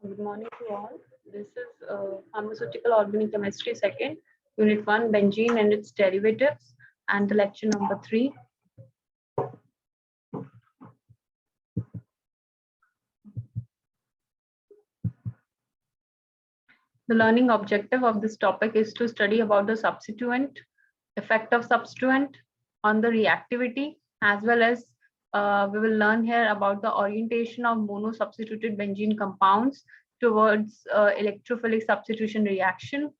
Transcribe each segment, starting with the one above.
Good morning to all. This is Pharmaceutical Organic Chemistry second, Unit 1, benzene and its derivatives, and the lecture number 3. The learning objective of this topic is to study about the substituent, effect of substituent on the reactivity, as well as we will learn here about the orientation of mono-substituted benzene compounds towards electrophilic substitution reaction.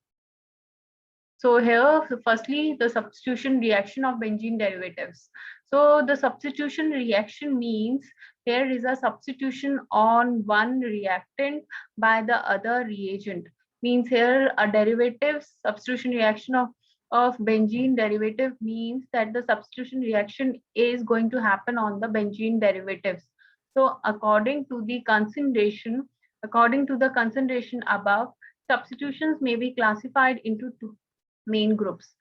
So here, firstly, the substitution reaction of benzene derivatives. So the substitution reaction means there is a substitution on one reactant by the other reagent. Means here a derivative substitution reaction of benzene derivative means that the substitution reaction is going to happen on the benzene derivatives. So according to the concentration above, substitutions may be classified into two main groups.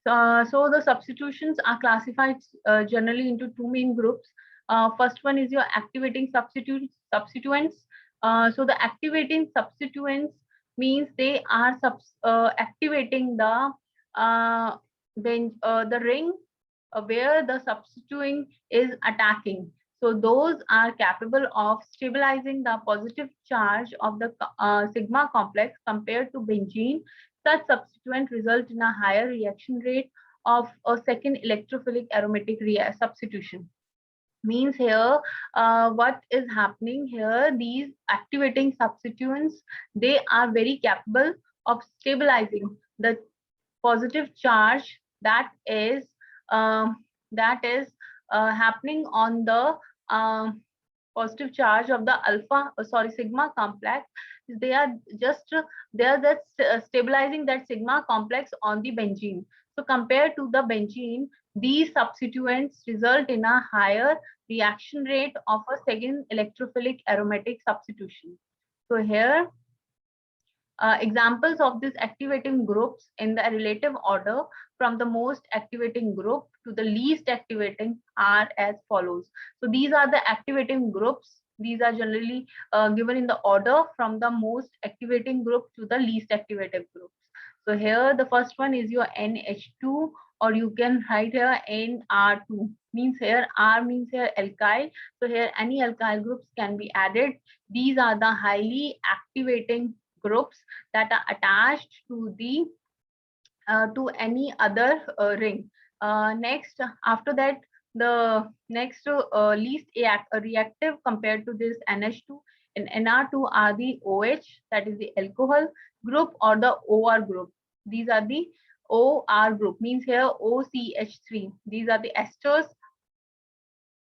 So the substitutions are classified generally into two main groups. First one is your activating substituents. So the activating substituents means they are activating the ring where the substituent is attacking. So those are capable of stabilizing the positive charge of the sigma complex compared to benzene. Such substituent result in a higher reaction rate of a second electrophilic aromatic substitution. Means here, what is happening here, these activating substituents, they are very capable of stabilizing the positive charge um, that is happening on the positive charge of the sigma complex. They are just stabilizing that sigma complex on the benzene. So compared to the benzene, these substituents result in a higher reaction rate of a second electrophilic aromatic substitution. So here, examples of these activating groups in the relative order from the most activating group to the least activating are as follows. So these are the activating groups. These are generally given in the order from the most activating group to the least activating groups. So here the first one is your NH2, or you can write here NR2. Means here R means here alkyl. So here any alkyl groups can be added. These are the highly activating groups that are attached to the to any other ring. Next, after that, the next least reactive compared to this NH2 and NR2 are the OH, that is the alcohol group, or the OR group. These are the OR group, means here OCH3. These are the esters.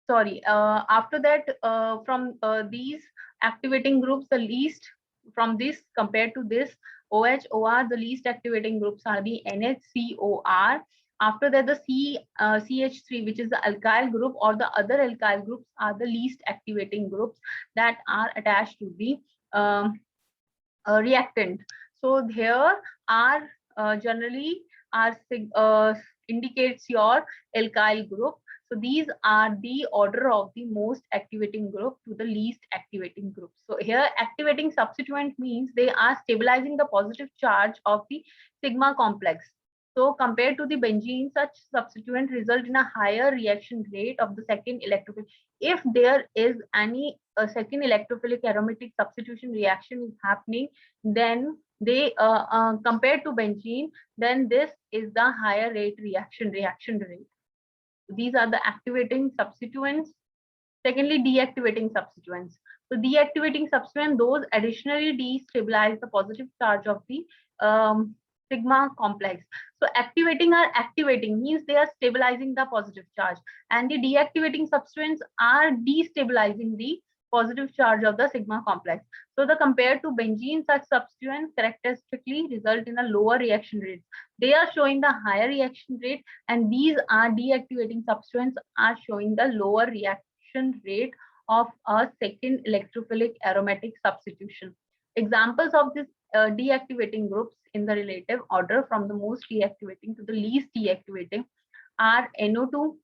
Sorry, after that, from these activating groups, the least from this compared to this OH-OR, the least activating groups are the NHCOR. After that, the CH3, which is the alkyl group, or the other alkyl groups, are the least activating groups that are attached to the reactant. So here are generally indicates your alkyl group. So these are the order of the most activating group to the least activating group. So here activating substituent means they are stabilizing the positive charge of the sigma complex. So compared to the benzene, such substituent result in a higher reaction rate of the second electrophilic. If there is any second electrophilic aromatic substitution reaction is happening, then they compared to benzene, then this is the higher rate reaction rate. These are the activating substituents. Secondly, deactivating substituents. So deactivating substituents, those additionally destabilize the positive charge of the sigma complex. So activating means they are stabilizing the positive charge, and the deactivating substituents are destabilizing the positive charge of the sigma complex. So the compared to benzene, such substituents characteristically result in a lower reaction rate. They are showing the higher reaction rate, and these are deactivating substituents are showing the lower reaction rate of a second electrophilic aromatic substitution. Examples of this deactivating groups in the relative order from the most deactivating to the least deactivating are NO2,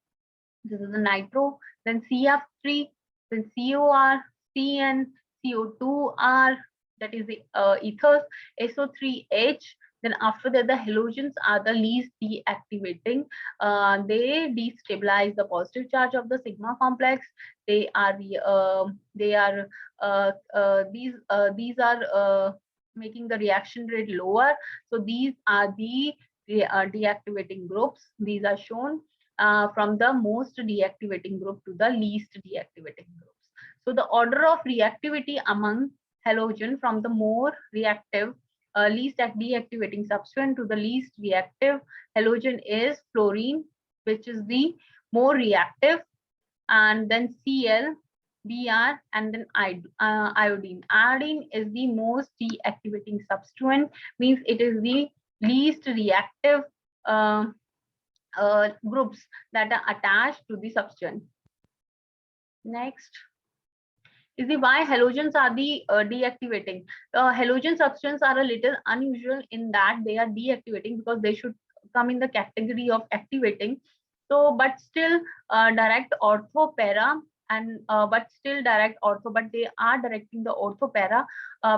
this is the nitro, then CF3, then COR, CN, CO2R, that is the ethers, SO3H. Then after that, the halogens are the least deactivating. They destabilize the positive charge of the sigma complex. They are these are making the reaction rate lower. So these are the deactivating groups. These are shown from the most deactivating group to the least deactivating groups. So the order of reactivity among halogen from the more reactive least deactivating substituent to the least reactive halogen is fluorine, which is the more reactive, and then Cl, Br, and then iodine. Iodine is the most deactivating substituent, means it is the least reactive groups that are attached to the substituent. Next is the why halogens are the deactivating. Halogen substances are a little unusual in that they are deactivating because they should come in the category of activating. So, but still direct ortho para and but still direct ortho, but they are directing the ortho para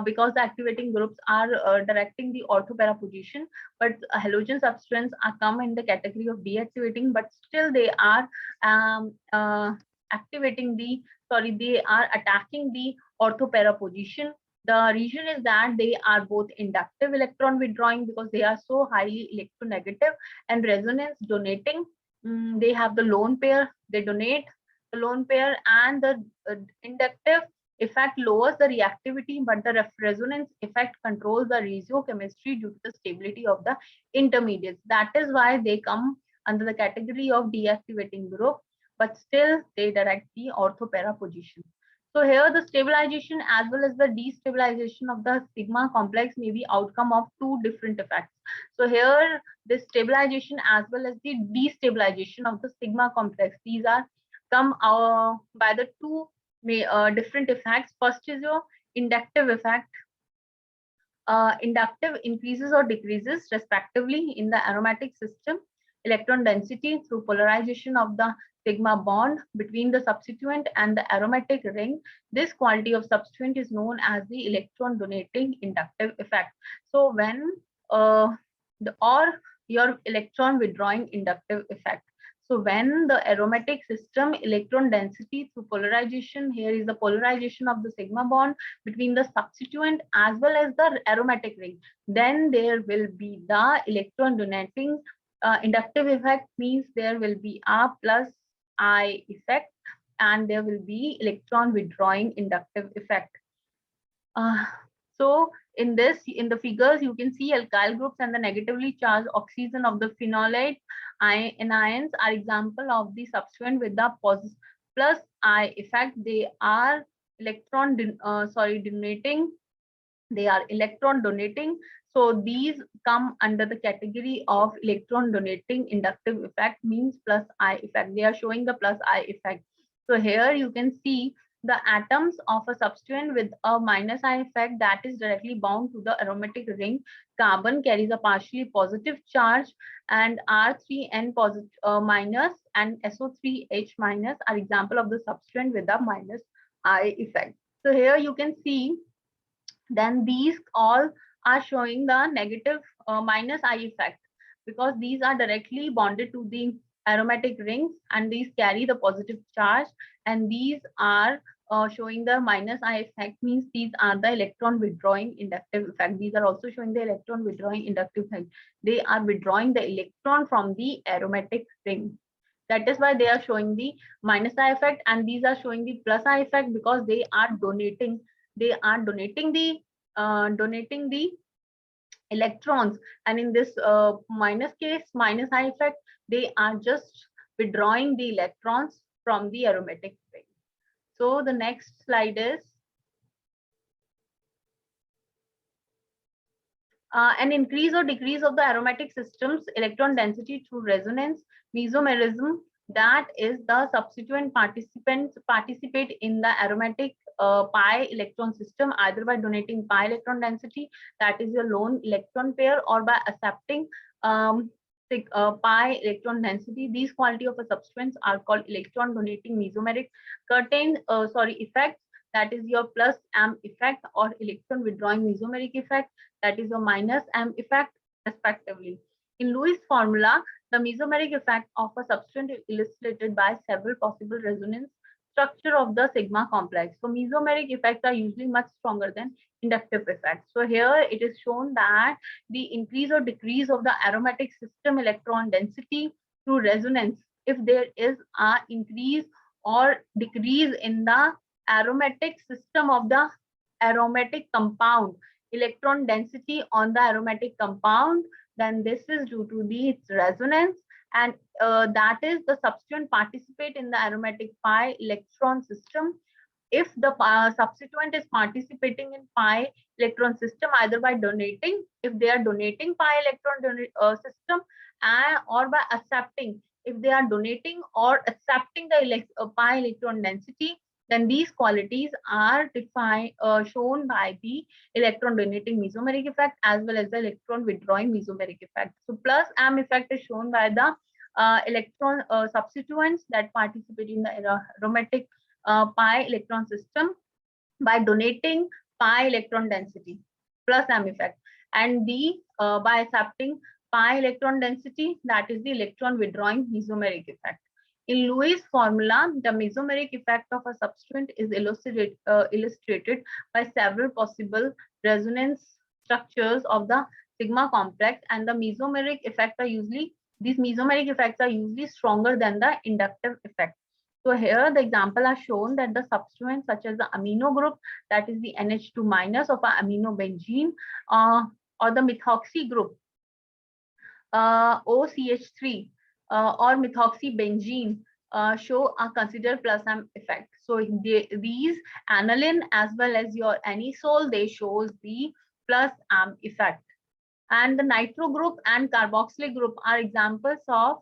because the activating groups are directing the ortho para position. But halogen substances are come in the category of deactivating, but still they are activating the they are attacking the orthopara position. The reason is that they are both inductive electron withdrawing because they are so highly electronegative, and resonance donating. They have the lone pair, they donate the lone pair, and the inductive effect lowers the reactivity, but the resonance effect controls the regiochemistry due to the stability of the intermediates. That is why they come under the category of deactivating group, but still they direct the orthopara position. So here the stabilization as well as the destabilization of the sigma complex may be outcome of two different effects. So here the stabilization as well as the destabilization of the sigma complex, these are come by the two different effects. First is your inductive effect. Inductive increases or decreases respectively in the aromatic system electron density through polarization of the sigma bond between the substituent and the aromatic ring. This quality of substituent is known as the electron donating inductive effect. So when your electron withdrawing inductive effect. So when the aromatic system electron density through polarization, here is the polarization of the sigma bond between the substituent as well as the aromatic ring, then there will be the electron donating inductive effect, means there will be a plus I effect and there will be electron withdrawing inductive effect. So in the figures, you can see alkyl groups and the negatively charged oxygen of the phenolate anions are example of the substituent with the plus I effect. They are donating. They are electron donating. So these come under the category of electron donating inductive effect, means plus I effect. They are showing the plus I effect. So here you can see the atoms of a substituent with a minus I effect that is directly bound to the aromatic ring. Carbon carries a partially positive charge, and R3N positive minus and SO3H minus are example of the substituent with the minus I effect. So here you can see then these all are showing the negative minus I effect because these are directly bonded to the aromatic rings and these carry the positive charge, and these are showing the minus I effect, means these are the electron withdrawing inductive effect. These are also showing the electron withdrawing inductive effect. They are withdrawing the electron from the aromatic ring. That is why they are showing the minus I effect, and these are showing the plus I effect because they are donating the electrons, and in this minus case minus I effect, they are just withdrawing the electrons from the aromatic ring. So the next slide is an increase or decrease of the aromatic system's electron density through resonance mesomerism. That is, the substituent participants participate in the aromatic pi electron system either by donating pi electron density, that is your lone electron pair, or by accepting pi electron density. These quality of a substituents are called electron donating mesomeric effects. that is your plus M effect, or electron withdrawing mesomeric effect, that is your minus M effect, respectively. In Lewis formula, the mesomeric effect of a substance is illustrated by several possible resonance structure of the sigma complex. So mesomeric effects are usually much stronger than inductive effects. So here it is shown that the increase or decrease of the aromatic system electron density through resonance, if there is a increase or decrease in the aromatic system of the aromatic compound, electron density on the aromatic compound, then this is due to its resonance, and that is the substituent participate in the aromatic pi electron system. If the substituent is participating in pi electron system either by donating, if they are donating pi electron system, or by accepting, if they are donating or accepting the pi electron density, then these qualities are defined, shown by the electron donating mesomeric effect as well as the electron withdrawing mesomeric effect. So plus M effect is shown by the electron substituents that participate in the aromatic pi electron system by donating pi electron density, plus M effect, and the by accepting pi electron density, that is the electron withdrawing mesomeric effect. In Lewis formula, the mesomeric effect of a substituent is illustrated by several possible resonance structures of the sigma complex, and the mesomeric effects are usually, these mesomeric effects are usually stronger than the inductive effect. So here the example are shown that the substituents such as the amino group, that is the NH2 minus of an amino benzene, or the methoxy group, OCH3, or methoxybenzene, show a considered plus M effect. So these aniline as well as your anisole, they shows the plus M effect. And the nitro group and carboxylic group are examples of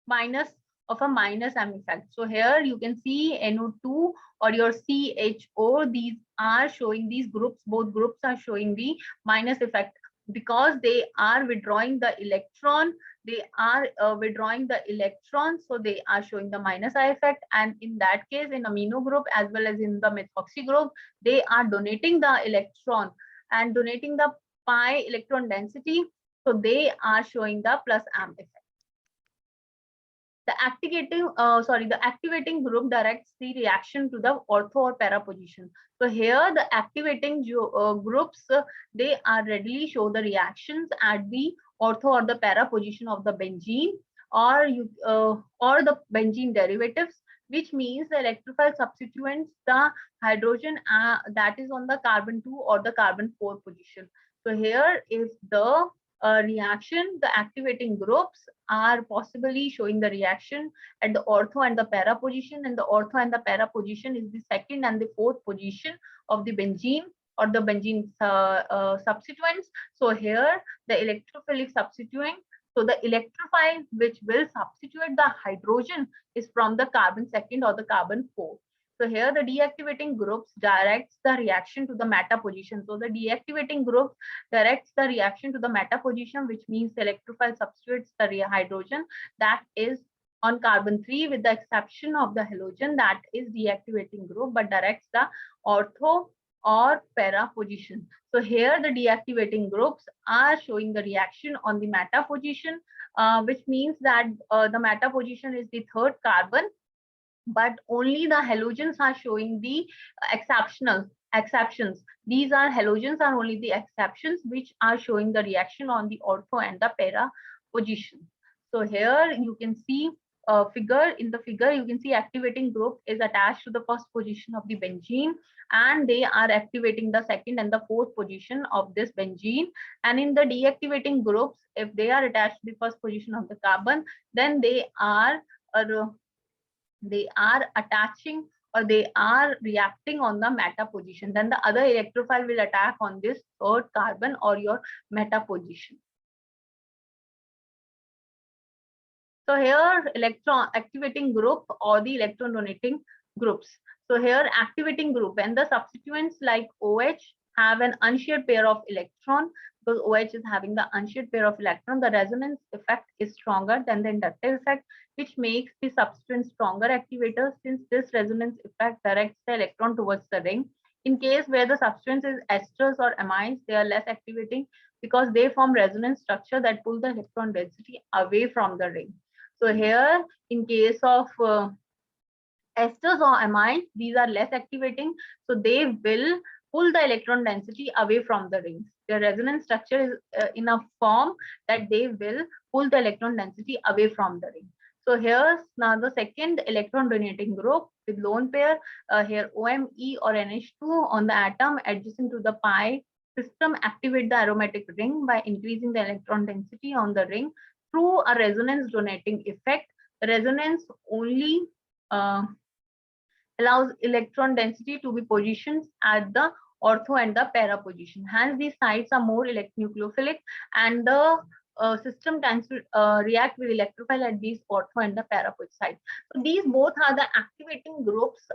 minus of a minus M effect. So here you can see NO2 or your CHO, these are showing, these groups, both groups are showing the minus effect because they are withdrawing the electron, they are withdrawing the electron, so they are showing the minus I effect. And in that case, in amino group as well as in the methoxy group, they are donating the electron and donating the pi electron density, so they are showing the plus M effect. The activating group directs the reaction to the ortho or para position. So here the activating groups, they are readily show the reactions at the ortho or the para position of the benzene, or the benzene derivatives, which means the electrophile substituents the hydrogen that is on the carbon 2 or the carbon 4 position. So here is the reaction, the activating groups are possibly showing the reaction at the ortho and the para position, and the ortho and the para position is the second and the fourth position of the benzene or the benzene substituents. So here the electrophilic substituent, so the electrophile which will substitute the hydrogen is from the carbon second or the carbon 4. So here the deactivating groups directs the reaction to the meta position. So the deactivating group directs the reaction to the meta position, which means the electrophile substitutes the hydrogen that is on carbon 3 with the exception of the halogen that is deactivating group, but directs the ortho or para position. So here the deactivating groups are showing the reaction on the meta position, which means that the meta position is the third carbon, but only the halogens are showing the exceptions. These are halogens are only the exceptions which are showing the reaction on the ortho and the para position. So here you can see in the figure you can see activating group is attached to the first position of the benzene, and they are activating the second and the fourth position of this benzene. And in the deactivating groups, if they are attached to the first position of the carbon, then they are attaching or they are reacting on the meta position. Then the other electrophile will attack on this third carbon or your meta position. So here electron activating group or the electron donating groups. So here activating group, when the substituents like OH have an unshared pair of electron, because OH is having the unshared pair of electron, the resonance effect is stronger than the inductive effect, which makes the substituent stronger activator, since this resonance effect directs the electron towards the ring. In case where the substance is esters or amines, they are less activating because they form resonance structure that pull the electron density away from the ring. So here, in case of esters or amines, these are less activating, so they will pull the electron density away from the rings. Their resonance structure is in a form that they will pull the electron density away from the ring. So here's now the second electron donating group with lone pair. Here OMe or NH2 on the atom adjacent to the pi system activate the aromatic ring by increasing the electron density on the ring through a resonance donating effect. The resonance only allows electron density to be positioned at the ortho and the para position. Hence, these sites are more nucleophilic, and the system tends to react with electrophile at these ortho and the para sites. So these both are the activating groups,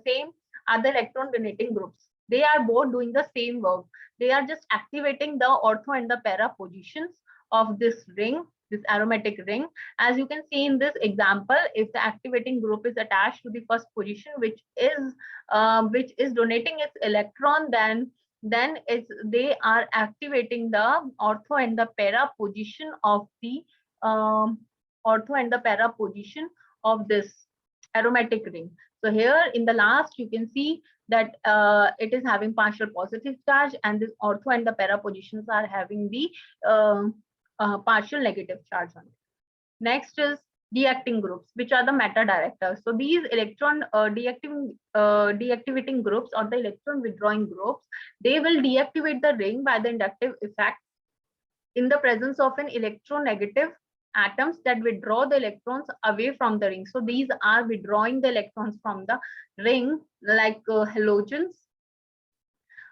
same are the electron donating groups. They are both doing the same work. They are just activating the ortho and the para positions of this ring, this aromatic ring. As you can see in this example, if the activating group is attached to the first position, which is donating its electron, then they are activating the ortho and the para position of the ortho and the para position of this aromatic ring. So here in the last, you can see that it is having partial positive charge, and this ortho and the para positions are having the partial negative charge on it. Next is deacting groups, which are the meta directors. So these electron deactivating groups or the electron withdrawing groups, they will deactivate the ring by the inductive effect in the presence of an electronegative atoms that withdraw the electrons away from the ring. So these are withdrawing the electrons from the ring, like halogens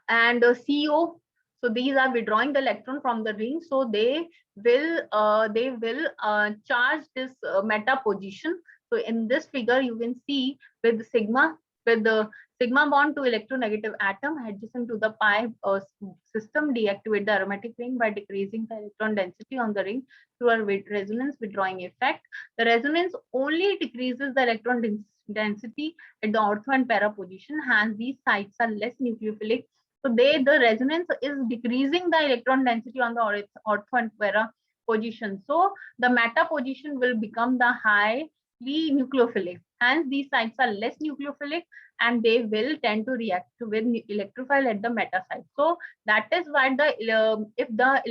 and CO. So these are withdrawing the electron from the ring, so they will charge this meta position. So in this figure, you can see with the sigma bond to electronegative atom adjacent to the pi system deactivate the aromatic ring by decreasing the electron density on the ring through a resonance withdrawing effect. The resonance only decreases the electron density at the ortho and para position. Hence, these sites are less nucleophilic. So the resonance is decreasing the electron density on the ortho and para position. So the meta position will become the highly nucleophilic. Hence, these sites are less nucleophilic and they will tend to react with electrophile at the meta site. So that is why if the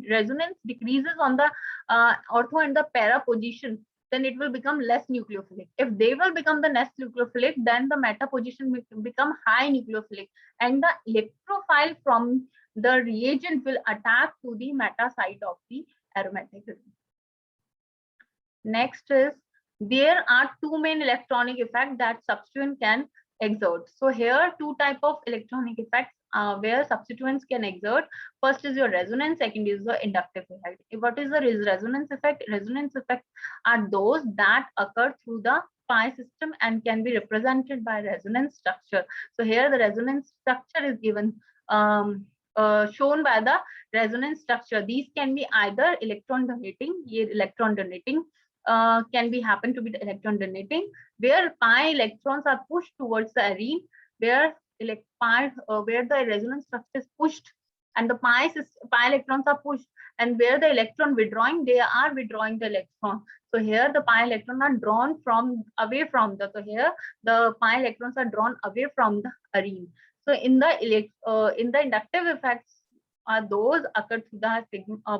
resonance decreases on the ortho and the para position, then it will become less nucleophilic. If they will become the less nucleophilic, then the meta position will become high nucleophilic, and the electrophile from the reagent will attack to the meta site of the aromatic ring. Next is, there are two main electronic effects that substituent can exert. So here two type of electronic effects where substituents can exert. First is your resonance, second is the inductive effect. What is the resonance effect? Resonance effects are those that occur through the pi system and can be represented by resonance structure. So here the resonance structure is given shown by the resonance structure. These can be either electron donating, can be happen to be the electron donating, where pi electrons are pushed towards the arene, where the resonance structure is pushed and the pi electrons are pushed, and where the electron withdrawing, they are withdrawing the electron. So here the pi electrons are drawn away from the. So here the pi electrons are drawn away from the arene. So in the inductive effects are those occur through the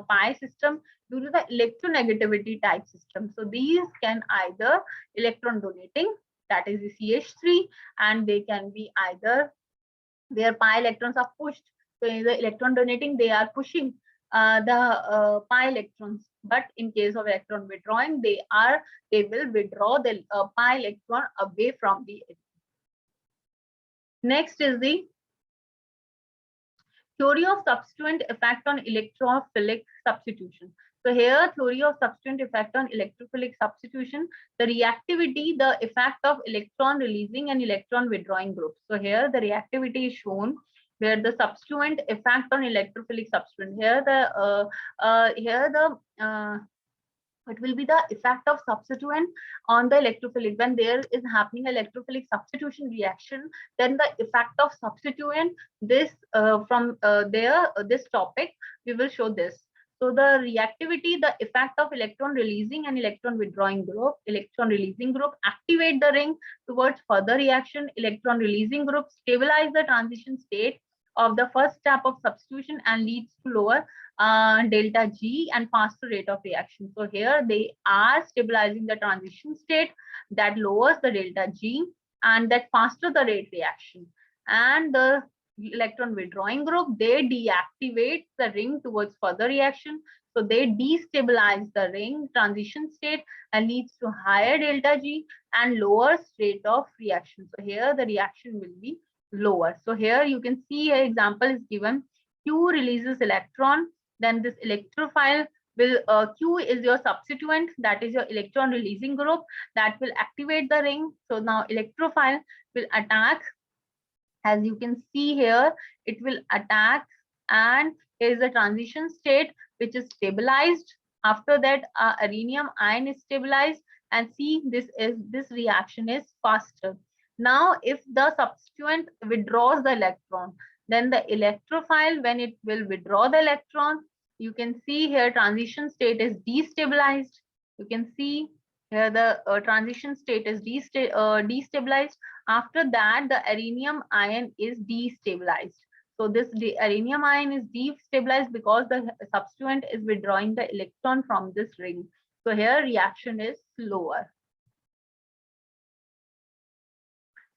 pi system due to the electronegativity type system. So these can either electron donating, that is the CH3, and they can be either where pi electrons are pushed. So in the electron donating, they are pushing the pi electrons, but in case of electron withdrawing, they will withdraw the pi electron away from the arene. Next is the theory of substituent effect on electrophilic substitution. So here, theory of substituent effect on electrophilic substitution, the reactivity, the effect of electron releasing and electron withdrawing groups. So here the reactivity is shown where the substituent effect on electrophilic substituent. It will be the effect of substituent on the electrophilic. When there is happening electrophilic substitution reaction, then the effect of substituent, this this topic we will show this. So the reactivity, the effect of electron releasing and electron withdrawing group. Electron releasing group activate the ring towards further reaction. Electron releasing group stabilize the transition state of the first step of substitution and leads to lower delta G and faster rate of reaction. So here they are stabilizing the transition state that lowers the delta G and that faster the rate reaction. And the electron withdrawing group, they deactivate the ring towards further reaction. So they destabilize the ring transition state and leads to higher delta G and lower rate of reaction. So here the reaction will be lower. So here you can see an example is given. Q releases electron, then this electrophile will Q is your substituent, that is your electron releasing group that will activate the ring. So now electrophile will attack. As you can see here, it will attack, and here is a transition state which is stabilized. After that, rhenium ion is stabilized, and see this reaction is faster. Now, if the substituent withdraws the electron, then the electrophile, when it will withdraw the electron, you can see here transition state is destabilized. You can see here the transition state is destabilized. After that, the rhenium ion is destabilized. So this rhenium ion is destabilized because the substituent is withdrawing the electron from this ring. So here reaction is slower.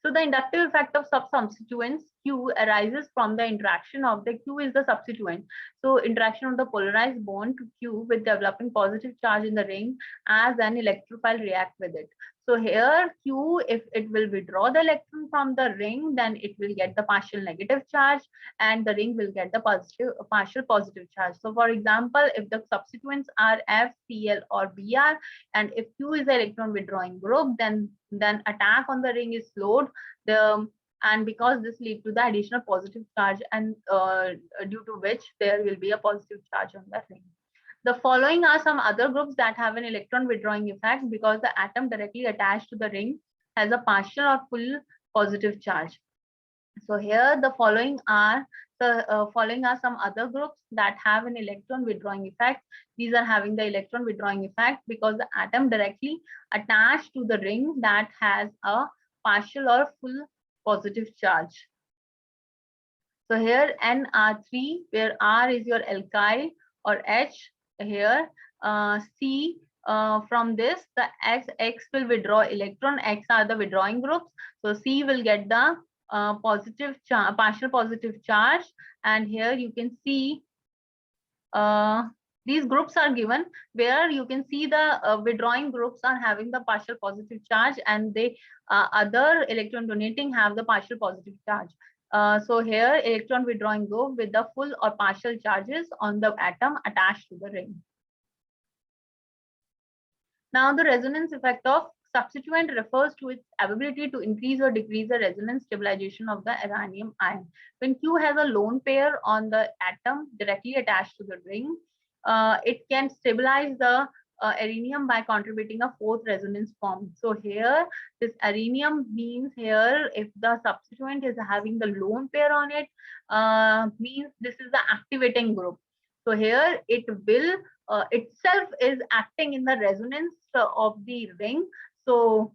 So the inductive effect of substituents Q arises from the interaction of the Q is the substituent. So interaction of the polarized bond to Q with developing positive charge in the ring as an electrophile react with it. So here Q, if it will withdraw the electron from the ring, then it will get the partial negative charge and the ring will get the partial positive charge. So for example, if the substituents are F, Cl or Br, and if Q is the electron withdrawing group, then attack on the ring is slowed. And because this lead to the additional positive charge, and due to which there will be a positive charge on the ring. The following are some other groups that have an electron withdrawing effect because the atom directly attached to the ring has a partial or full positive charge. So here the following are some other groups that have an electron withdrawing effect. These are having the electron withdrawing effect because the atom directly attached to the ring that has a partial or full positive charge. So here NR3, where R is your alkyl or H, here C, from this the X will withdraw electron, X are the withdrawing groups, so C will get the partial positive charge. And here you can see these groups are given where you can see the withdrawing groups are having the partial positive charge, and they other electron donating have the partial positive charge. So here electron withdrawing group with the full or partial charges on the atom attached to the ring. Now the resonance effect of substituent refers to its ability to increase or decrease the resonance stabilization of the rhenium ion. When Q has a lone pair on the atom directly attached to the ring, it can stabilize the rhenium by contributing a fourth resonance form. So here this rhenium means here if the substituent is having the lone pair on it, means this is the activating group. So here it will itself is acting in the resonance of the ring. So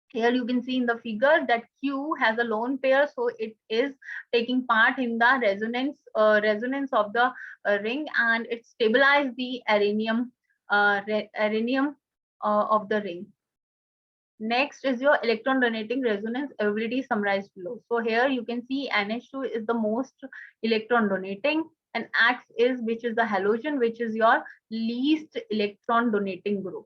here you can see in the figure that Q has a lone pair, so it is taking part in the resonance of the ring, and it stabilizes the rhenium of the ring. Next is your electron donating resonance ability summarized below. So here you can see NH2 is the most electron donating, and X is which is the halogen, which is your least electron donating group.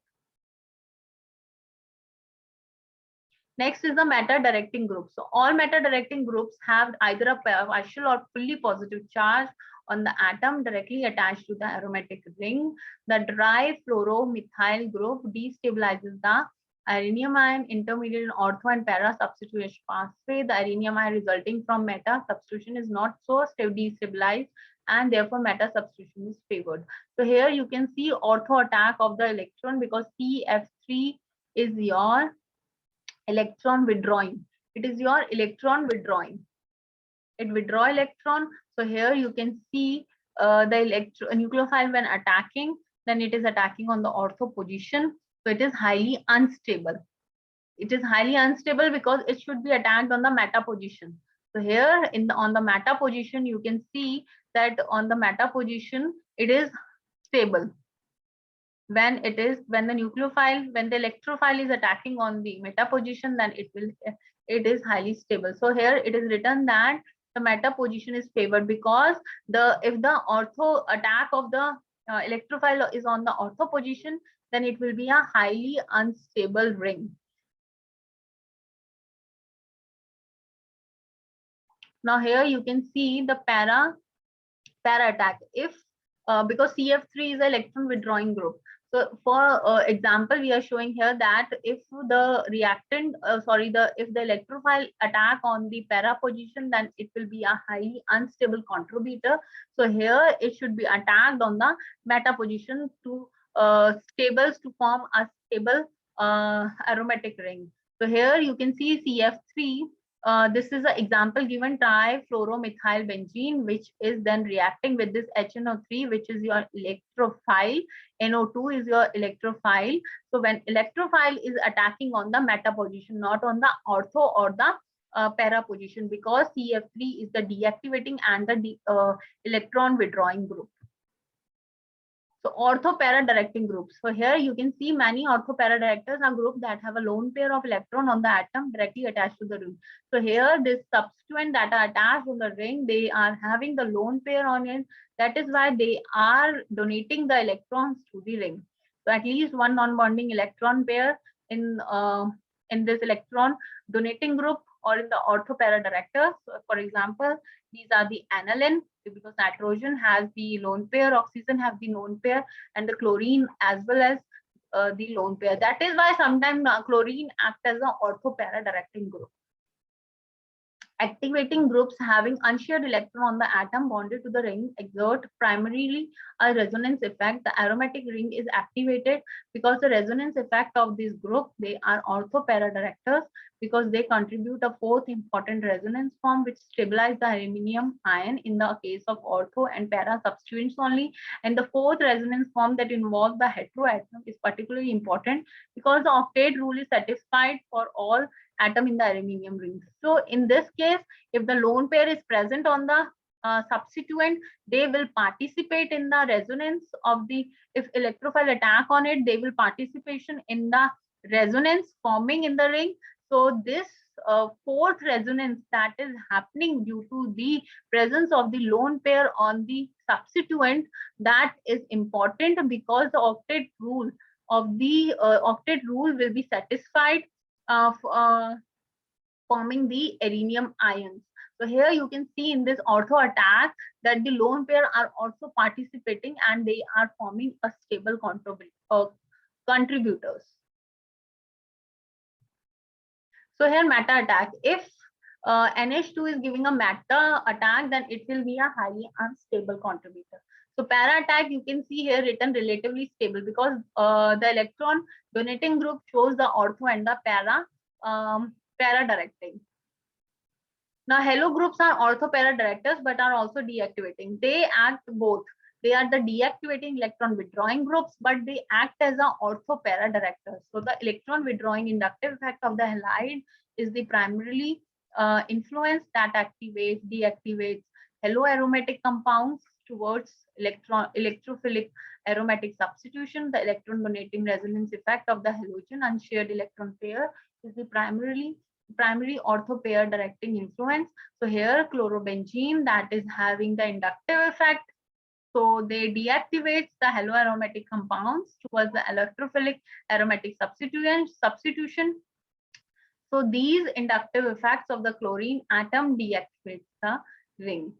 Next is the meta-directing group. So all meta-directing groups have either a partial or fully positive charge on the atom directly attached to the aromatic ring. The difluoromethyl group destabilizes the arenium ion intermediate in ortho and para substitution pathway. The arenium ion resulting from meta substitution is not so destabilized, and therefore meta substitution is favored. So here you can see ortho attack of the electron, because CF3 is your electron withdrawing. It is your electron withdrawing. It withdraw electron. So here you can see the nucleophile when attacking, then it is attacking on the ortho position. So it is highly unstable. It is highly unstable because it should be attacked on the meta position. So here on the meta position, you can see that on the meta position, it is stable. When the nucleophile, when the electrophile is attacking on the meta position, then it is highly stable. So here it is written that the meta position is favored, because if the ortho attack of the electrophile is on the ortho position, then it will be a highly unstable ring. Now here you can see the para attack. If because CF3 is an electron withdrawing group. So for example, we are showing here that if the reactant, if the electrophile attack on the para position, then it will be a highly unstable contributor. So here it should be attacked on the meta position to form a stable aromatic ring. So here you can see CF3. This is an example given, trifluoromethylbenzene, which is then reacting with this HNO3, which is your electrophile. NO2 is your electrophile. So when electrophile is attacking on the meta position, not on the ortho or the para position, because CF3 is the deactivating and the electron withdrawing group. So ortho-para directing groups. So here you can see many ortho-para directors are groups that have a lone pair of electron on the atom directly attached to the ring. So here this substituent that are attached on the ring, they are having the lone pair on it. That is why they are donating the electrons to the ring. So at least one non-bonding electron pair in this electron donating group or in the ortho-para directors. So for example, these are the aniline, because nitrogen has the lone pair, oxygen have the lone pair, and the chlorine as well as the lone pair. That is why sometimes chlorine acts as an ortho-para directing group. Activating groups having unshared electron on the atom bonded to the ring exert primarily a resonance effect. The aromatic ring is activated because the resonance effect of this group, they are ortho-para directors, because they contribute a fourth important resonance form which stabilize the aluminum ion in the case of ortho and para substituents only. And the fourth resonance form that involves the heteroatom is particularly important because the octet rule is satisfied for all atom in the aluminum ring. So in this case, if the lone pair is present on the substituent, they will participate in the resonance of the, if electrophile attack on it, they will participation in the resonance forming in the ring. So this fourth resonance that is happening due to the presence of the lone pair on the substituent, that is important because the octet rule of the octet rule will be satisfied of forming the erinium ions. So here you can see in this ortho attack that the lone pair are also participating and they are forming a stable contributors. So here meta attack. If NH2 is giving a meta attack, then it will be a highly unstable contributor. So para attack, you can see here written relatively stable because the electron donating group shows the ortho and the para directing. Now halo groups are ortho para directors but are also deactivating. They act both. They are the deactivating electron withdrawing groups, but they act as an ortho para directors. So the electron withdrawing inductive effect of the halide is the primarily influence that deactivates haloaromatic compounds towards electrophilic aromatic substitution. The electron donating resonance effect of the halogen unshared electron pair is the primary ortho pair directing influence. So here chlorobenzene that is having the inductive effect. So they deactivates the haloaromatic compounds towards the electrophilic aromatic substitution. So these inductive effects of the chlorine atom deactivates the ring.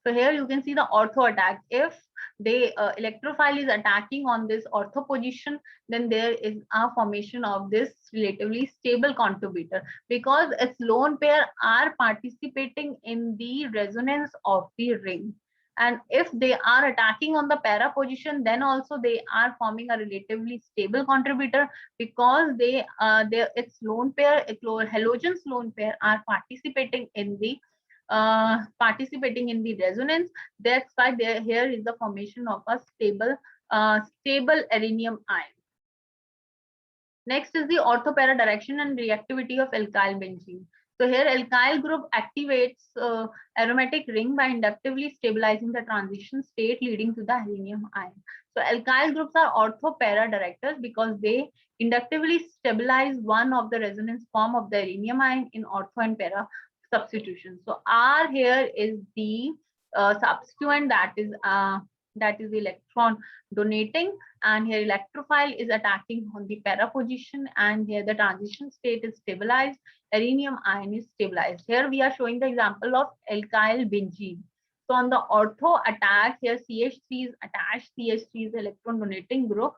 So here you can see the ortho attack. If the electrophile is attacking on this ortho position, then there is a formation of this relatively stable contributor, because its lone pair are participating in the resonance of the ring. And if they are attacking on the para position, then also they are forming a relatively stable contributor, because its lone pair, halogen's lone pair, are participating in the resonance. That's why here is the formation of a stable aluminum ion. Next is the orthopara direction and reactivity of alkyl benzene. So here alkyl group activates aromatic ring by inductively stabilizing the transition state, leading to the aluminum ion. So alkyl groups are orthopara directors because they inductively stabilize one of the resonance form of the aluminum ion in ortho and para substitution. So R here is the substituent, that is the electron donating, and here electrophile is attacking on the para position, and here the transition state is stabilized, aluminum ion is stabilized. Here we are showing the example of alkyl benzene. So on the ortho attack, here CH3 is attached, CH3 is the electron donating group,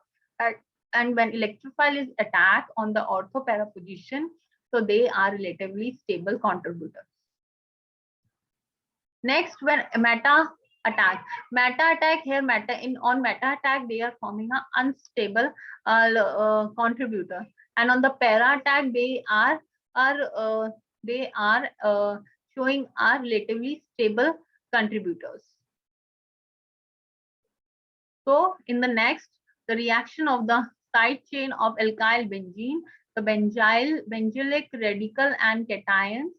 and when electrophile is attacked on the ortho para position, so they are relatively stable contributors. Next, when meta attack here, on meta attack they are forming an unstable contributor, and on the para attack they are showing are relatively stable contributors. So in the next, the reaction of the side chain of alkyl benzene, the benzylic radical and cations.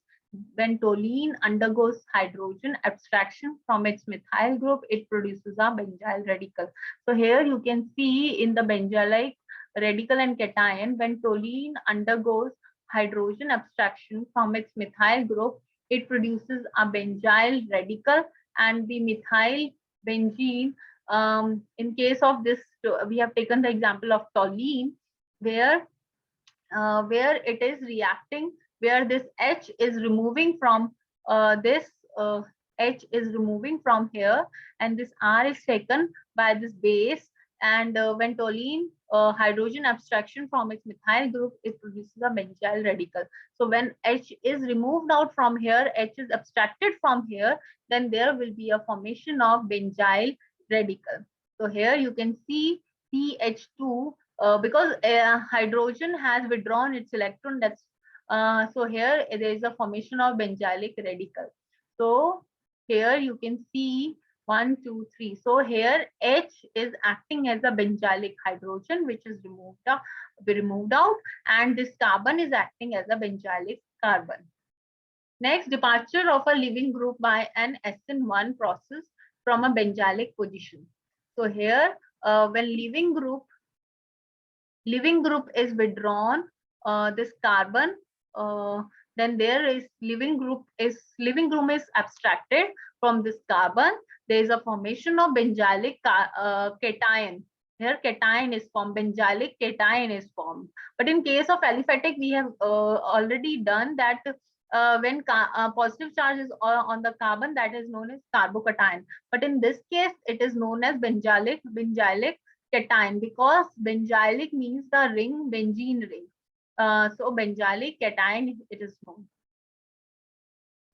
When toluene undergoes hydrogen abstraction from its methyl group, it produces a benzyl radical. So here you can see in the benzylic radical and cation, when toluene undergoes hydrogen abstraction from its methyl group, it produces a benzyl radical, and the methyl benzene. In case of this, we have taken the example of toluene, where it is reacting, where this H is removing from H is removing from here, and this R is taken by this base, and when toluene hydrogen abstraction from its methyl group, it produces a benzyl radical. So when H is removed out from here, H is abstracted from here, then there will be a formation of benzyl radical. So here you can see CH2, because hydrogen has withdrawn its electron, that's so here there is a formation of benzylic radical. So here you can see 1, 2, 3. So here H is acting as a benzylic hydrogen, which is removed out, and this carbon is acting as a benzylic carbon. Next, departure of a leaving group by an SN1 process from a benzylic position. So here, when leaving group is withdrawn, this carbon, then there is leaving group is abstracted from this carbon. There is a formation of benzylic cation. Here cation is formed, benzylic cation is formed. But in case of aliphatic, we have already done that. When positive charge is on the carbon, that is known as carbocation. But in this case, it is known as benzylic cation, because benzylic means the ring, benzene ring. So benzylic cation, it is known.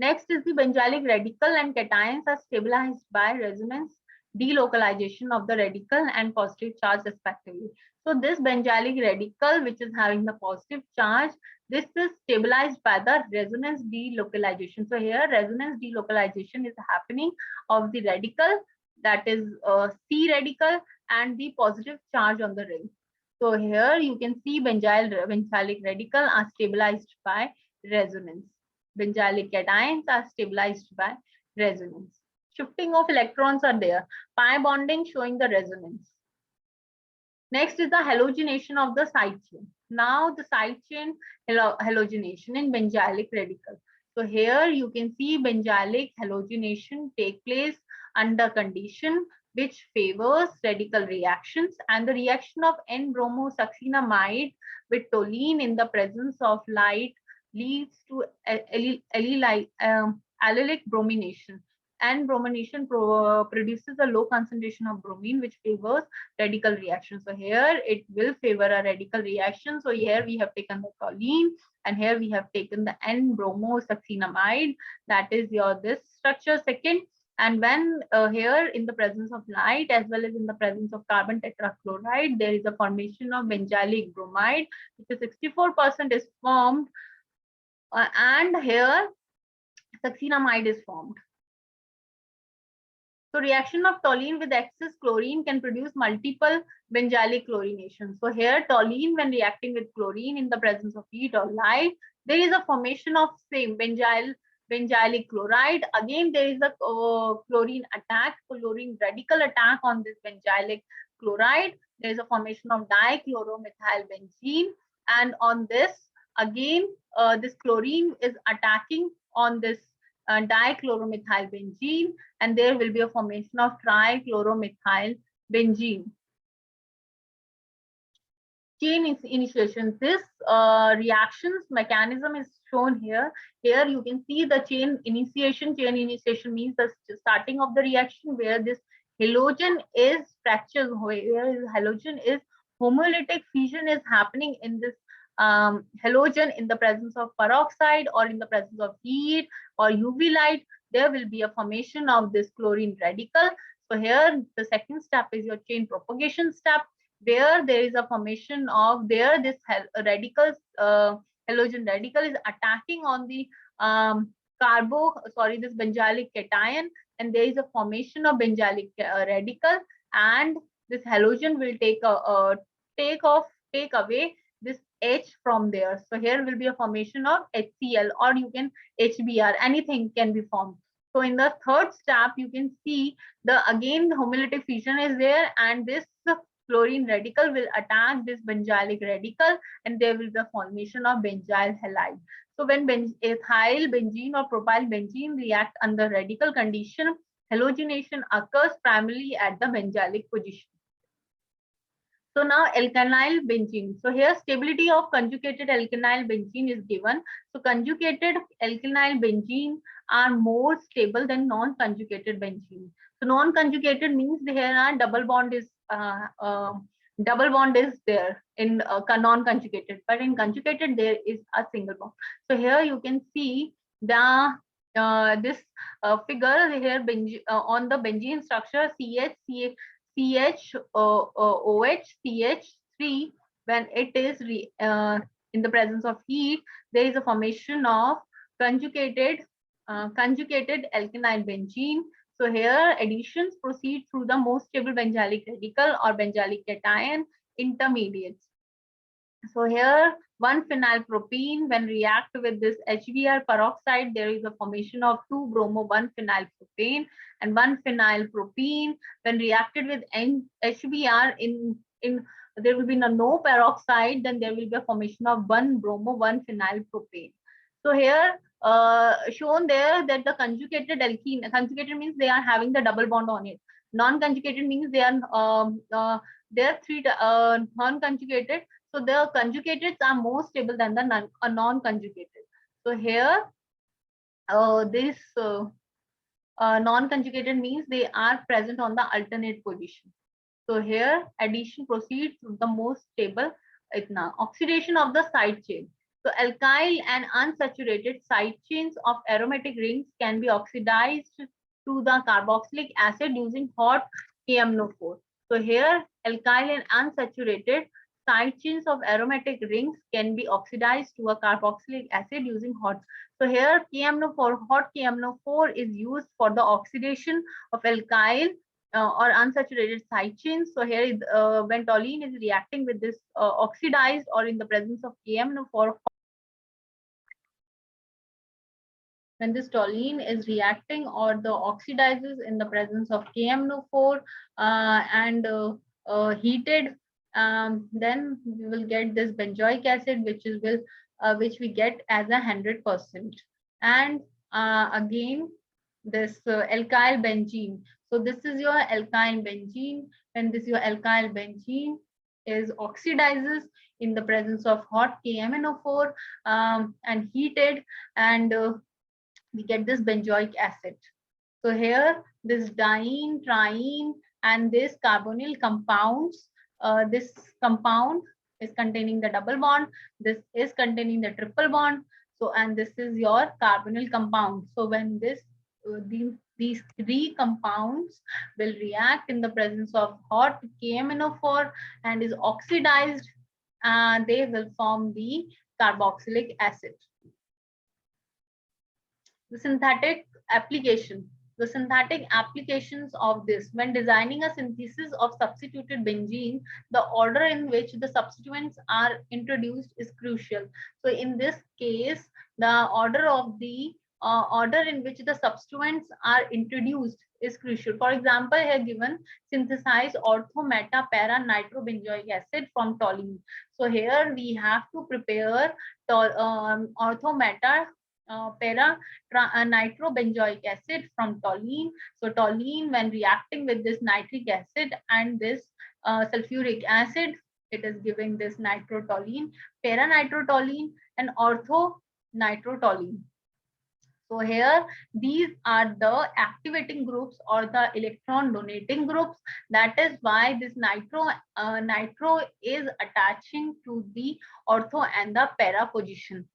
Next is the benzylic radical and cations are stabilized by resonance delocalization of the radical and positive charge respectively. So this benzylic radical, which is having the positive charge, this is stabilized by the resonance delocalization. So here resonance delocalization is happening of the radical, that is C radical, and the positive charge on the ring. So here you can see benzylic radical are stabilized by resonance. Benzylic cations are stabilized by resonance. Shifting of electrons are there. Pi bonding showing the resonance. Next is the halogenation of the side chain. Now the side chain halogenation in benzylic radical. So here you can see benzylic halogenation take place under condition which favors radical reactions, and the reaction of N-bromosuccinamide with toluene in the presence of light leads to allylic bromination. And bromination produces a low concentration of bromine, which favors radical reaction. So here it will favor a radical reaction. So here we have taken the toluene, and here we have taken the N-bromosuccinamide. That is your this structure second. And when here in the presence of light as well as in the presence of carbon tetrachloride, there is a formation of benzylic bromide, which is 64% is formed, and here succinamide is formed. So reaction of toluene with excess chlorine can produce multiple benzylic chlorination. So here toluene, when reacting with chlorine in the presence of heat or light, there is a formation of same benzylic chloride. Again, there is a chlorine radical attack on this benzylic chloride. There is a formation of dichloromethylbenzene, and on this again this chlorine is attacking on this dichloromethylbenzene, and there will be a formation of trichloromethylbenzene. Chain initiation. This reactions mechanism is shown here. Here you can see the chain initiation. Chain initiation means the starting of the reaction where this halogen is fractured, where halogen is homolytic fission is happening in this halogen in the presence of peroxide or in the presence of heat or UV light. There will be a formation of this chlorine radical. So here the second step is your chain propagation step, where there is a formation of this radical halogen radical is attacking on the this benzylic cation, and there is a formation of benzylic radical, and this halogen will take away this H from there. So here will be a formation of HCl, or you can HBr, anything can be formed. So in the third step, you can see the homolytic fission is there, and this chlorine radical will attack this benzylic radical, and there will be a formation of benzyl halide. So when ethyl benzene or propyl benzene react under radical condition, halogenation occurs primarily at the benzylic position. So now alkyl benzene. So here stability of conjugated alkyl benzene is given. So conjugated alkyl benzene are more stable than non-conjugated benzene. So non-conjugated means here are double bond is there in non-conjugated, but in conjugated there is a single bond. So here you can see the this figure here on the benzene structure CH3, when it is in the presence of heat, there is a formation of conjugated alkyl benzene. So here additions proceed through the most stable benzylic radical or benzylic cation intermediates. So here 1-phenylpropene, when react with this HBr peroxide, there is a formation of 2-bromo-1-phenylpropane, and 1-phenylpropene when reacted with HBr in there will be no peroxide, then there will be a formation of 1-bromo-1-phenylpropane. So here shown there that the conjugated alkene, conjugated means they are having the double bond on it. Non-conjugated means they are three non-conjugated. So the conjugated are more stable than the non-conjugated. So here this non-conjugated means they are present on the alternate position. So here addition proceeds to the most stable. Oxidation of the side chain. So alkyl and unsaturated side chains of aromatic rings can be oxidized to the carboxylic acid using hot KMNO4. So here alkyl and unsaturated side chains of aromatic rings can be oxidized to a carboxylic acid using hot. So here KMNO4, hot KMNO4 is used for the oxidation of alkyl or unsaturated side chains. So here when toluene is reacting with this oxidized or in the presence of KMNO4, when this toluene is reacting or the oxidizes in the presence of KMNO4 and heated, then we will get this benzoic acid, which we get as 100%. And again this alkyl benzene. So this is your alkyl benzene, and this your alkyl benzene is oxidizes in the presence of hot KMnO4 and heated, and we get this benzoic acid. So here this diene, triene, and this carbonyl compounds, this compound is containing the double bond, this is containing the triple bond. So, and this is your carbonyl compound. So when this these three compounds will react in the presence of hot KMnO4 and is oxidized, they will form the carboxylic acid. The synthetic application. The synthetic applications of this, when designing a synthesis of substituted benzene, the order in which the substituents are introduced is crucial. So in this case, the order in which the substituents are introduced is crucial. For example, here given synthesize ortho meta para nitrobenzoic acid from toluene. So here we have to prepare ortho meta para nitrobenzoic acid from toluene. So toluene, when reacting with this nitric acid and this sulfuric acid, it is giving this nitrotoluene, para nitrotoluene, and ortho nitrotoluene. So here, these are the activating groups or the electron donating groups. That is why this nitro is attaching to the ortho and the para position.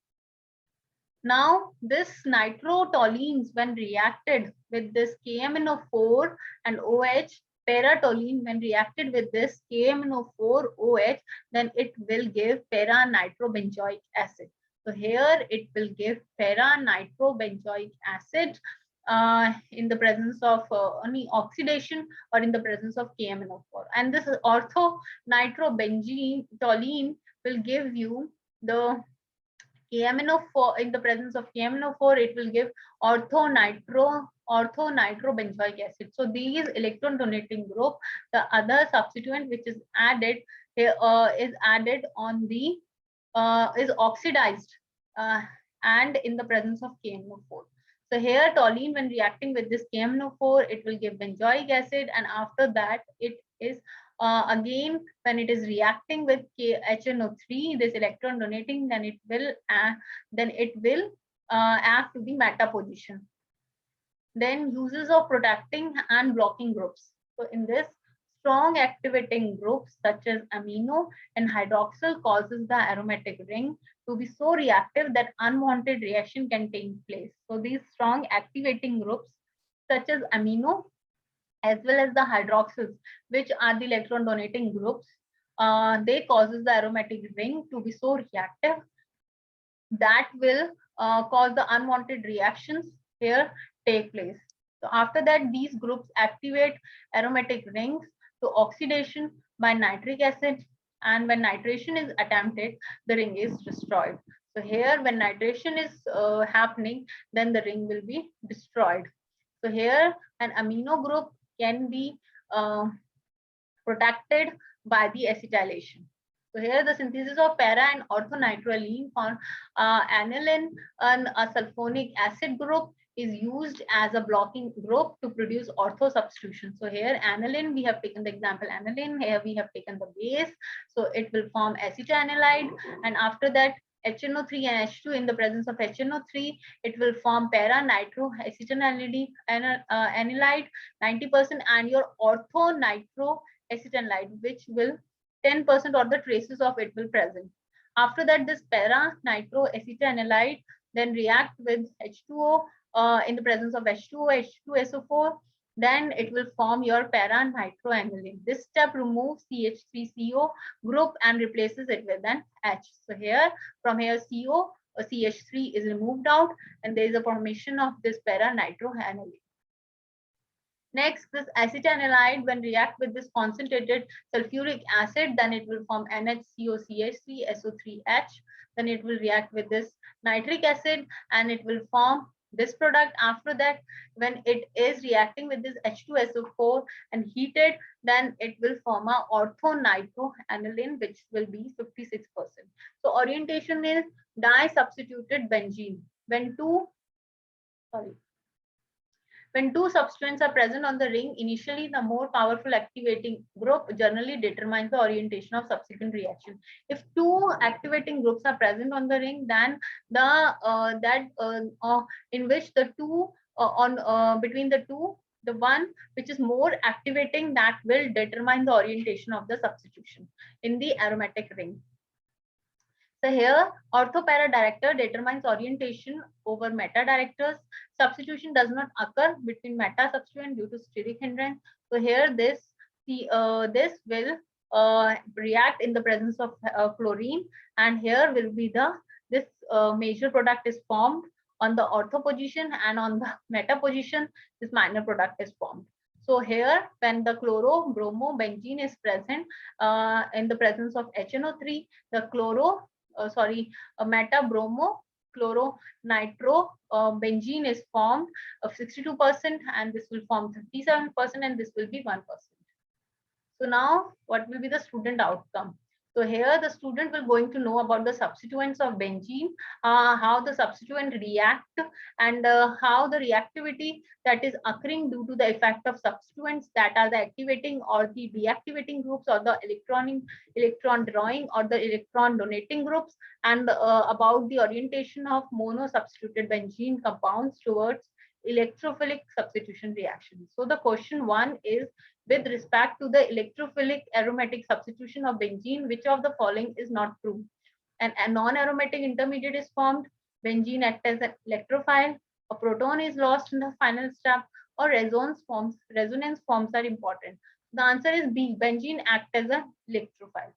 Now, this nitrotoluenes, when reacted with this KMnO4 and OH, para-toluene, when reacted with this KMnO4 OH, then it will give para-nitrobenzoic acid. So here it will give para-nitrobenzoic acid in the presence of only oxidation or in the presence of KMnO4. And this ortho-nitrobenzene toluene will give you the KMnO4. In the presence of KMnO4, it will give ortho-nitrobenzoic acid. So these electron donating group, the other substituent which is added here is added on the is oxidized and in the presence of KMnO4. So here toluene, when reacting with this KMnO4, it will give benzoic acid, and after that it is again when it is reacting with HNO3, this electron donating, then it will act to the meta position. Then uses of protecting and blocking groups. So in this, strong activating groups such as amino and hydroxyl causes the aromatic ring to be so reactive that unwanted reaction can take place. So these strong activating groups such as amino as well as the hydroxyls, which are the electron donating groups, they causes the aromatic ring to be so reactive that will cause the unwanted reactions here take place. So after that, these groups activate aromatic rings to oxidation by nitric acid, and when nitration is attempted, the ring is destroyed. So here, when nitration is happening, then the ring will be destroyed. So here, an amino group can be protected by the acetylation. So here the synthesis of para and orthonitroline for aniline and a sulfonic acid group is used as a blocking group to produce ortho substitution. So here aniline, we have taken the example aniline, here we have taken the base. So it will form acetanilide, and after that HNO3 and H2 in the presence of HNO3, it will form para-nitro acetanilide 90%, and your ortho-nitro acetanilide, which will 10% or the traces of it will present. After that, this para-nitro acetanilide then react with H2O in the presence of H2O, H2SO4, then it will form your para-nitroaniline. This step removes CH3CO group and replaces it with an H. So here, from here CO, CH3 is removed out, and there is a formation of this para-nitroaniline. Next, this acetanilide, when react with this concentrated sulfuric acid, then it will form NHCOCH3, SO3H. Then it will react with this nitric acid and it will form this product. After that, when it is reacting with this H2SO4 and heated, then it will form a orthonitroaniline, which will be 56%. So orientation is di-substituted benzene. When two, sorry. When two substituents are present on the ring, initially the more powerful activating group generally determines the orientation of subsequent reaction. If two activating groups are present on the ring, then in which the two between the two, the one which is more activating, that will determine the orientation of the substitution in the aromatic ring. So here, ortho-para director determines orientation over meta directors. Substitution does not occur between meta substituent due to steric hindrance. So here, this will react in the presence of chlorine, and here will be this major product is formed on the ortho position, and on the meta position, this minor product is formed. So here, when the chloro-bromo-benzene is present in the presence of HNO3, the meta bromo chloro nitro benzene is formed of 62%, and this will form 37%, and this will be 1%. So now what will be the student outcome? So here the student will going to know about the substituents of benzene, how the substituent react, and how the reactivity that is occurring due to the effect of substituents, that are the activating or the deactivating groups, or the electron drawing or the electron donating groups, and about the orientation of mono substituted benzene compounds towards electrophilic substitution reaction. So the question 1 is, with respect to the electrophilic aromatic substitution of benzene, which of the following is not true? A non-aromatic intermediate is formed, benzene acts as an electrophile, a proton is lost in the final step, or resonance forms are important. The answer is B, benzene acts as an electrophile.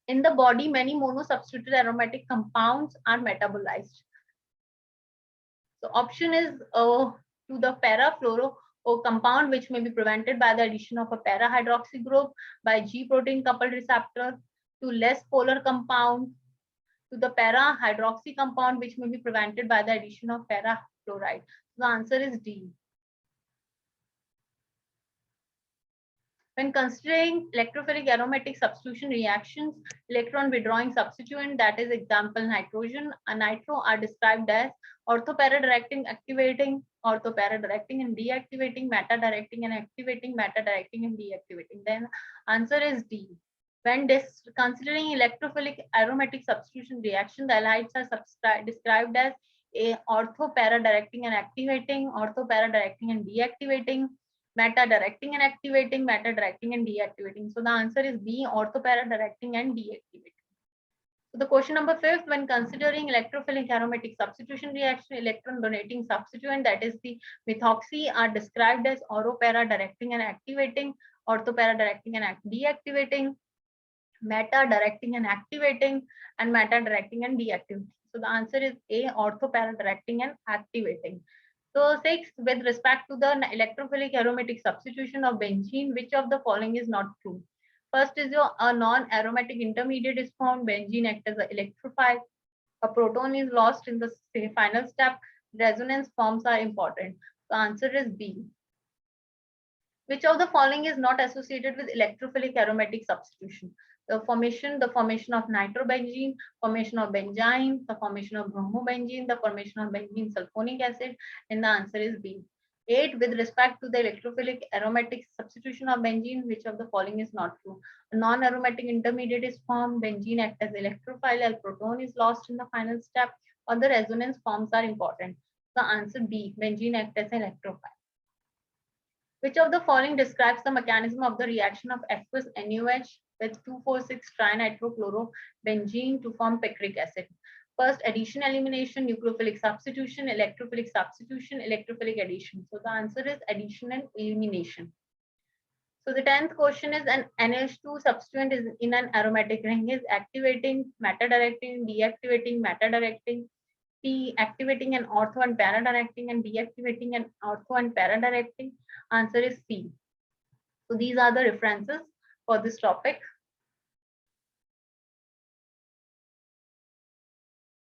In the body, many monosubstituted aromatic compounds are metabolized. So option is to the para-fluoro or compound, which may be prevented by the addition of a para-hydroxy group by G protein coupled receptor, to less polar compound, to the para-hydroxy compound, which may be prevented by the addition of para-fluoride. So the answer is D. When considering electrophilic aromatic substitution reactions, electron withdrawing substituent, that is example nitrogen and nitro, are described as ortho-para directing, activating, ortho-para directing and deactivating, meta directing and activating, meta directing and deactivating. Then answer is D. When considering electrophilic aromatic substitution reaction, the halides are described as a ortho-para directing and activating, ortho-para directing and deactivating, meta directing and activating, meta directing and deactivating. So the answer is B, ortho-para directing and deactivating. So the question number 5, when considering electrophilic aromatic substitution reaction, electron donating substituent, that is the methoxy, are described as oro-para directing and activating, ortho-para directing and deactivating, meta directing and activating, and meta directing and deactivating. So the answer is A, ortho-para directing and activating. So 6, with respect to the electrophilic aromatic substitution of benzene, which of the following is not true? First is a non-aromatic intermediate is formed, benzene acts as an electrophile, a proton is lost in the final step, resonance forms are important. The answer is B. Which of the following is not associated with electrophilic aromatic substitution? The formation of nitrobenzene, formation of benzene, the formation of bromobenzene, the formation of benzene sulfonic acid, and the answer is B. 8, with respect to the electrophilic aromatic substitution of benzene, which of the following is not true? A non-aromatic intermediate is formed, benzene acts as electrophile, a proton is lost in the final step, or the resonance forms are important. The answer B, benzene acts as an electrophile. Which of the following describes the mechanism of the reaction of aqueous NaOH with 2,4,6-trinitrochlorobenzene to form picric acid? First, addition, elimination, nucleophilic substitution, electrophilic substitution, electrophilic addition. So the answer is addition and elimination. So the 10th question is, an NH2 substituent is in an aromatic ring is activating, meta directing, deactivating, meta directing, P, activating and ortho and para directing, and deactivating and ortho and para directing. Answer is C. So these are the references for this topic.